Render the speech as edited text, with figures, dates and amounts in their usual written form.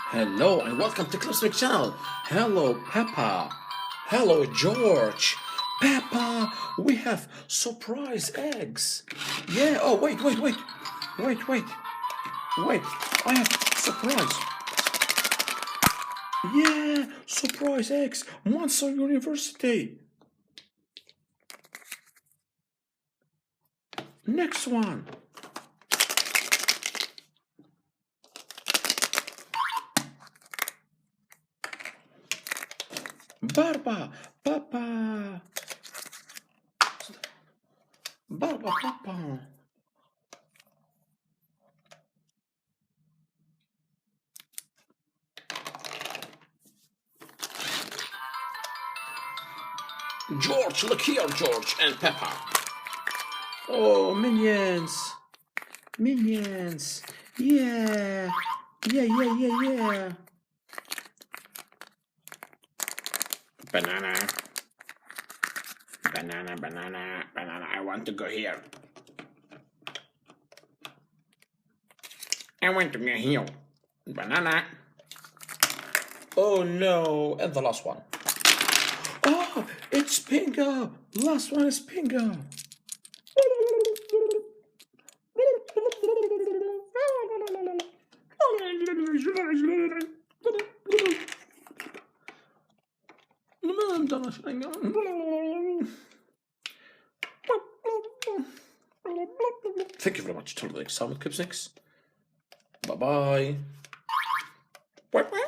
Hello and welcome to Clipsmixxx channel. Hello Peppa. Hello George. Peppa, we have surprise eggs. Yeah, oh wait. I have surprise. Yeah, surprise eggs. Monster University. Next one. Barba, Papa. Barba, Papa. George, look here, George and Peppa. Oh, minions. Minions. Yeah. Yeah. Banana. I want to go here. I want to go here. Banana. Oh no. And the last one. Oh, it's Pingo. Last one is Pingo. Thank you very much. Till the next time with Clipsmixxx. Bye bye.